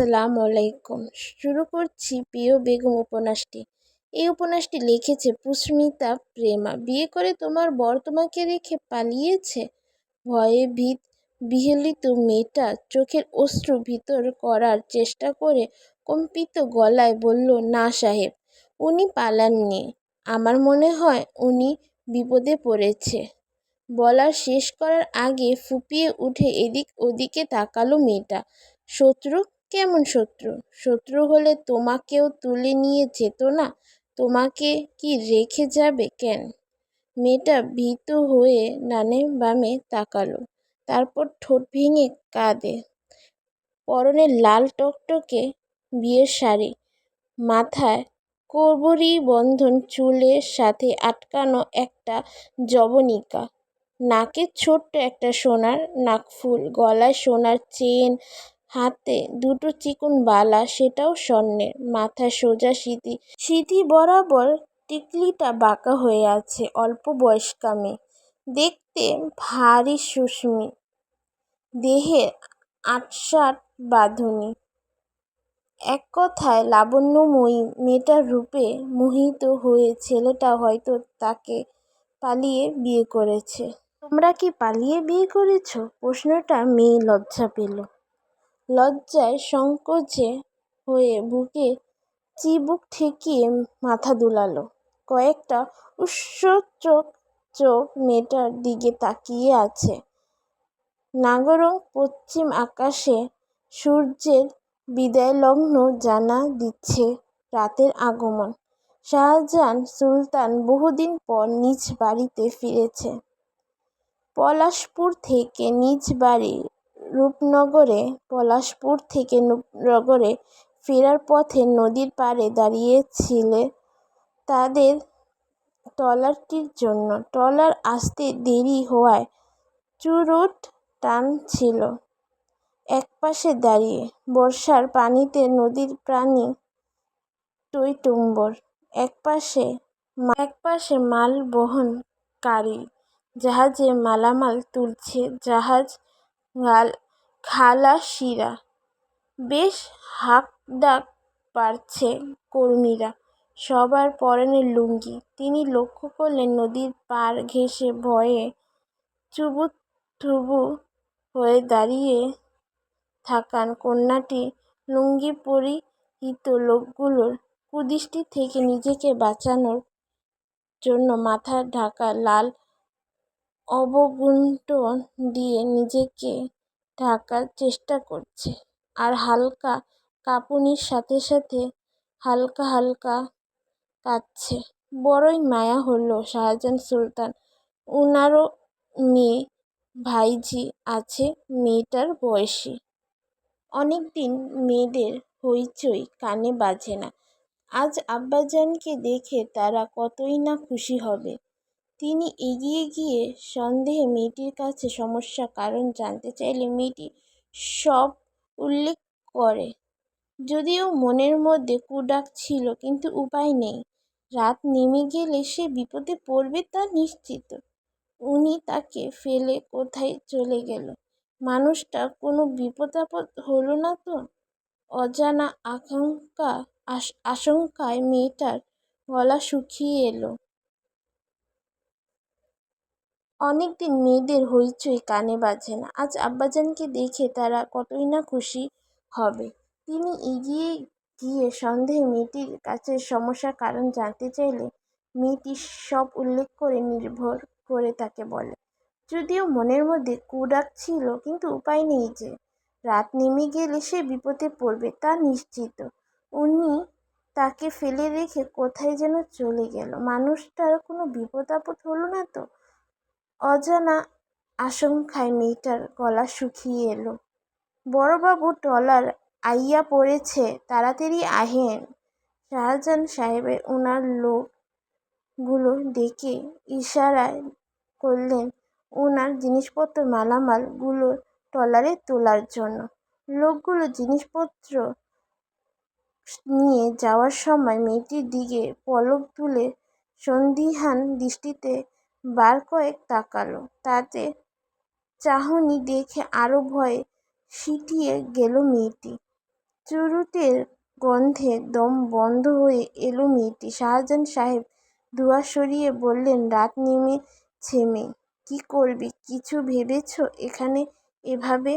আসসালামু আলাইকুম। শুরু করছি প্রিয় বেগম উপন্যাসটি। এই উপন্যাসটি লিখেছে পুষ্মিতা প্রেমা। বিয়ে করে তোমার বর তোমাকে রেখে পালিয়েছে? ভয়ে বিহলিত মেয়েটা চোখের অশ্রু ভিতর করার চেষ্টা করে কম্পিত গলায় বলল, না সাহেব, উনি পালাননি। আমার মনে হয় উনি বিপদে পড়েছে। বলা শেষ করার আগে ফুঁপিয়ে উঠে এদিক ওদিকে তাকালো মেয়েটা। শত্রু? কেমন শত্রু? শত্রু হলে তোমাকেও তুলে নিয়ে যেত না? তোমাকে কি রেখে যাবে কেন? মেয়েটা ভীত হয়ে ডানে বামে তাকালো, তারপর ঠোঁট ভেঙে কাঁদে। পরনে লাল টকটকে বিয়ের শাড়ি, মাথায় করবরি বন্ধন, চুলের সাথে আটকানো একটা জবনিকা, নাকে ছোট্ট একটা সোনার নাকফুল, গলায় সোনার চেন, হাতে দুটো চিকন বালা, সেটাও স্বর্ণের, মাথায় সোজা সিঁথি বরাবর টিকলিটা বাঁকা হয়ে আছে। অল্প বয়স্কা মেয়ে, দেখতে ভারী সুস্মি, দেহে আটসাট বাঁধুনি, এক কথায় লাবণ্যময়ী। মেয়েটার রূপে মোহিত হয়ে ছেলেটা হয়তো তাকে পালিয়ে বিয়ে করেছে। তোমরা কি পালিয়ে বিয়ে করেছ? প্রশ্নটা মেয়ে লজ্জা পেল। লজ্জায় সংকোচে হয়ে বুকে চিবুক ঠেকিয়ে মাথা দুলালো। কয়েকটা উৎসুক চোখ মেয়েটার দিকে তাকিয়ে আছে। নাগরং পশ্চিম আকাশে সূর্যের বিদায়লগ্ন জানা দিচ্ছে রাতের আগমন। শাহজাহান সুলতান বহুদিন পর নিজ বাড়িতে ফিরেছে। পলাশপুর থেকে নিজ বাড়ি রূপনগরে ফেরার পথে নদীর পাড়ে দাঁড়িয়েছিল তাদের ট্রলারটির জন্য। ট্রলার আসতে দেরি হওয়ায় চুরুট টানছিল একপাশে দাঁড়িয়ে। বর্ষার পানিতে নদীর পানি টইটুম্বর। একপাশে মাল বহনকারী জাহাজে মালামাল তুলছে জাহাজ খালাসিরা। বেশ হাঁকডাক পাড়ছে কর্মীরা, সবার পরনে লুঙ্গি। তিনি লক্ষ্য করলেন নদীর পাড় ঘেঁষে ভয়ে চুবুথুবু হয়ে দাঁড়িয়ে থাকা কন্যাটি লুঙ্গি পরিহিত লোকগুলোর কুদৃষ্টি থেকে নিজেকে বাঁচানোর জন্য মাথায় ঢাকা লাল আবগুণ্টন দিয়ে নিজেকে ঢাকার চেষ্টা করছে, আর হালকা কাঁপুনির সাথে সাথে হালকা হালকা কাঁদছে। বড়ই মায়া হলো শাহজাহান সুলতান। উনারও মেয়ে ভাইঝি আছে মেয়েটার বয়সী। অনেকদিন মেয়েদের হইচই কানে বাজে না। আজ আব্বাজানকে দেখে তারা কতই না খুশি হবে। তিনি এগিয়ে গিয়ে সন্দেহে মেয়েটির কাছে সমস্যার কারণ জানতে চাইলে মেয়েটি সব উল্লেখ করে। যদিও মনের মধ্যে কুডাক ছিল, কিন্তু উপায় নেই। রাত নেমে গেলে সে বিপদে পড়বে তা নিশ্চিত। উনি তাকে ফেলে কোথায় চলে গেল? মানুষটা কোনো বিপদ-আপদ হলো না তো? অজানা আশঙ্কায় মেয়েটার গলা শুকিয়ে এলো। অনেকদিন মেয়েদের হইচই কানে বাজে না। আজ আব্বাজানকে দেখে তারা কতই না খুশি হবে। তিনি এগিয়ে গিয়ে সন্দেহে মেয়েটির কাছে সমস্যার কারণ জানতে চাইলে মেয়েটি সব উল্লেখ করে নির্ভর করে তাকে বলে। যদিও মনের মধ্যে কুডাক ছিল, কিন্তু উপায় নেই যে। রাত নেমে গেলে সে বিপদে পড়বে তা নিশ্চিত। উনি তাকে ফেলে রেখে কোথায় যেন চলে গেল। মানুষটার কোনো বিপদ-আপদ হলো না তো? অজানা আশঙ্কায় মেয়েটার গলা শুকিয়ে এলো। বড়বাবু, ট্রলার আইয়া পড়েছে, তাড়াতাড়ি আহেন। শাহজাহান সাহেব উনার লোকগুলো ডেকে ইশারায় করলেন উনার জিনিসপত্র মালামাল গুলো ট্রলারে তোলার জন্য। লোকগুলো জিনিসপত্র নিয়ে যাওয়ার সময় মেয়েটির দিকে পলক তুলে সন্দিহান দৃষ্টিতে বার কয়েক তাকালো। তাতে চাহনি দেখে আরো ভয়ে সিঁটিয়ে গেল মেয়েটি। চুরুটের গন্ধে দম বন্ধ হয়ে এলো মেয়েটি। শাহজাহান সাহেব দুয়ার সরিয়ে বললেন, রাত নেমেছে মেয়ে, কি করবি কিছু ভেবেছ? এখানে এভাবে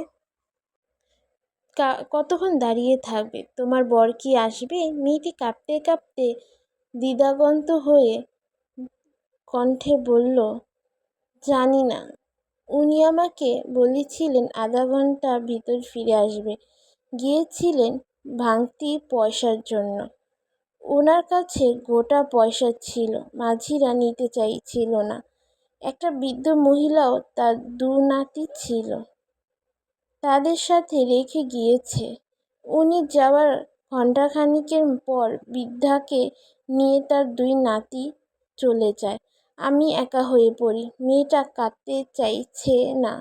কতক্ষণ দাঁড়িয়ে থাকবে? তোমার বর কি আসবে? মেয়েটি কাঁপতে কাঁপতে দ্বিধাগন্ত হয়ে কণ্ঠে বলল, জানি না। উনি আমাকে বলেছিলেন আধা ঘন্টার ভিতর ফিরে আসবে। গিয়েছিলেন ভাঙতি পয়সার জন্য। ওনার কাছে গোটা পয়সা ছিল, মাঝিরা নিতে চাইছিল না। একটা বৃদ্ধ মহিলাও তার দু নাতি ছিল, তাদের সাথে রেখে গিয়েছে। উনি যাওয়ার ঘণ্টাখানিকের পর বৃদ্ধাকে নিয়ে তার দুই নাতি চলে যায়। আমি একা হয়ে পড়ি। মেয়েটা কাঁদতে চাইছে না,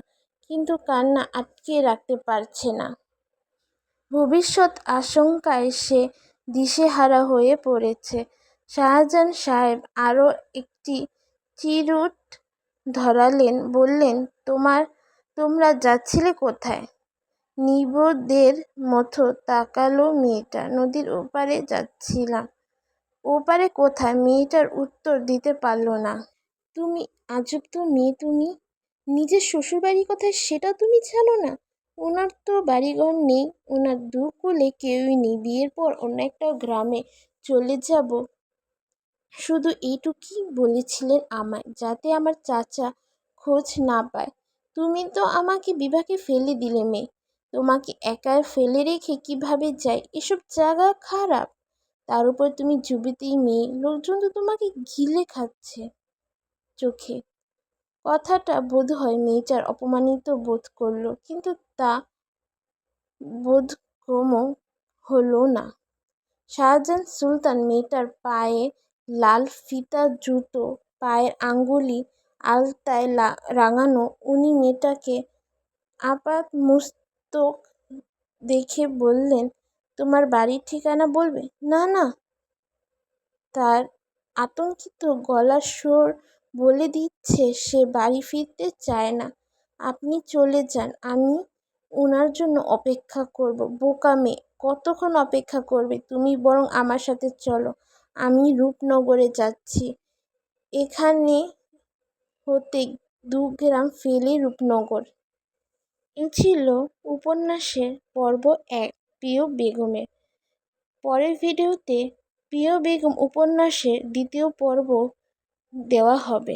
কিন্তু কান্না আটকে রাখতে পারছে না। ভবিষ্যৎ আশঙ্কায় সে দিশেহারা হয়ে পড়েছে। শাহজাহান সাহেব আরও একটি চিরুট ধরালেন, বললেন, তোমরা যাচ্ছিলে কোথায়? নির্বোধের মতো তাকালো মেয়েটা। নদীর ওপারে যাচ্ছিলাম। ওপারে কোথায়? মেয়েটার উত্তর দিতে পারল না। তুমি আজব তো মেয়ে, তুমি নিজের শ্বশুরবাড়ি কোথায় সেটা তুমি জানো না? ওনার তো বাড়িঘর নেই, ওনার দু কোলে কেউই নেই। বিয়ের পর অন্য একটা গ্রামে চলে যাব, শুধু এইটুকুই বলেছিলেন আমায়, যাতে আমার চাচা খোঁজ না পায়। তুমি তো আমাকে বিভাগে ফেলে দিলে মেয়ে। তোমাকে একা ফেলে রেখে কিভাবে যাই? এসব জায়গা খারাপ। তার উপর তুমি যুবতী মেয়ে, লোকজন তো তোমাকে গিলে খাচ্ছে চোখে। কথাটা বোধহয় মেয়েটার অপমানিত বোধ করল, কিন্তু তা বোধগম্য হলো না। শাহজাহান সুলতান মেয়েটার পায়ে লাল ফিতা জুতো, পায়ের আঙ্গুলি আলতায় রাঙানো। উনি মেয়েটাকে আপাদমস্তক দেখে বললেন, তোমার বাড়ির ঠিকানা বলবে? না না, তার আতঙ্কিত গলার স্বর বলে দিচ্ছে সে বাড়ি ফিরতে চায় না। আপনি চলে যান, আমি ওনার জন্য অপেক্ষা করব। বোকা মেয়ে, কতক্ষণ অপেক্ষা করবে? তুমি বরং আমার সাথে চলো, আমি রূপনগরে যাচ্ছি। এখানে হতে 2 গ্রাম ফেলে রূপনগর। এই ছিল উপন্যাসের পর্ব 1, প্রিয় বেগমের। পরের ভিডিওতে প্রিয় বেগম উপন্যাসের 2য় পর্ব দেওয়া হবে।